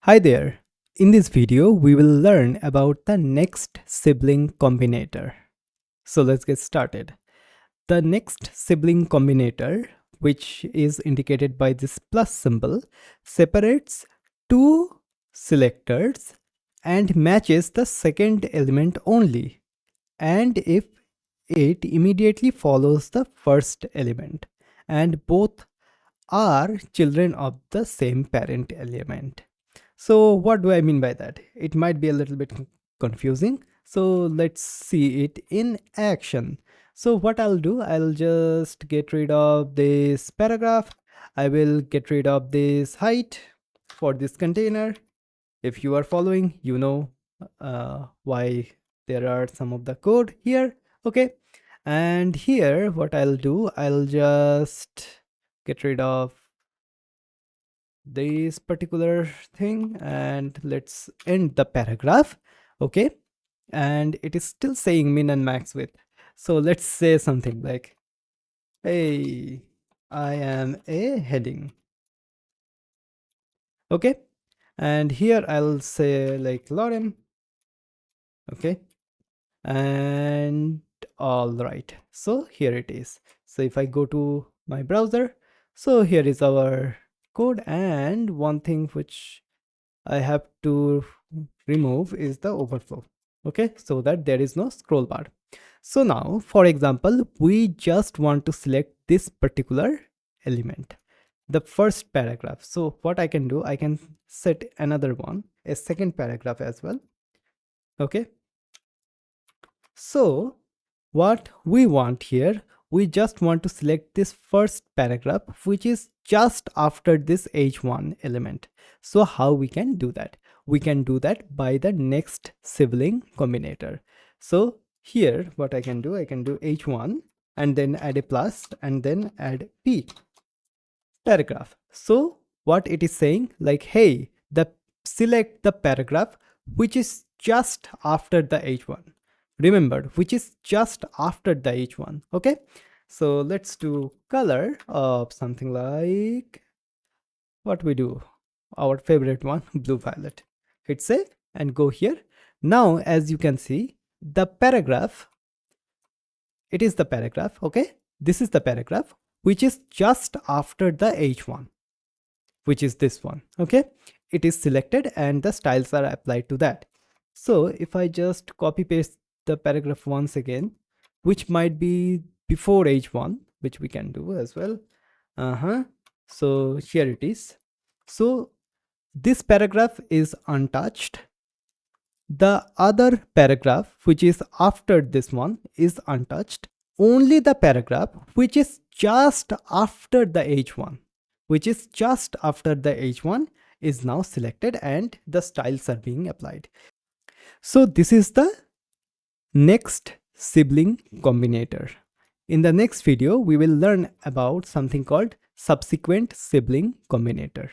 Hi there. In this video, we will learn about the next sibling combinator. So let's get started. The next sibling combinator, which is indicated by this plus symbol, separates two selectors and matches the second element only, and if it immediately follows the first element, and both are children of the same parent element. So what do I mean by that? It might be a little bit confusing. So let's see it in action. So what I'll do, I'll just get rid of this paragraph. I will get rid of this height for this container. If you are following, you know why there are some of the code here. Okay. And here, what I'll do, I'll just get rid of this particular thing and let's end the paragraph. Okay, and it is still saying min and max width, so let's say something like, hey, I am a heading. Okay, and here I'll say like lorem. Okay, and all right, so here it is. So if I go to my browser, so here is our code, and one thing which I have to remove is the overflow. Okay, so that there is no scroll bar. So now, for example, we just want to select this particular element, the first paragraph. So what I can do, I can set another one, a second paragraph as well. Okay, so what we want here, we just want to select this first paragraph, which is just after this h1 element. So how we can do that? We can do that by the next sibling combinator. So here what I can do h1 and then add a plus and then add p paragraph. So what it is saying, like, hey, select the paragraph which is just after the h1. Remember, which is just after the h1. Okay, so let's do color of something like what we do, our favorite one, blue violet. Hit save and go here. Now as you can see, the paragraph, it is the paragraph. Okay, this is the paragraph which is just after the h1, which is this one. Okay, it is selected and the styles are applied to that. So if I just copy paste the paragraph once again, which might be before h1, which we can do as well. So here it is. So this paragraph is untouched. The other paragraph, which is after this one, is untouched. Only the paragraph which is just after the h1, is now selected and the styles are being applied. So this is the next sibling combinator. In the next video, we will learn about something called subsequent sibling combinator.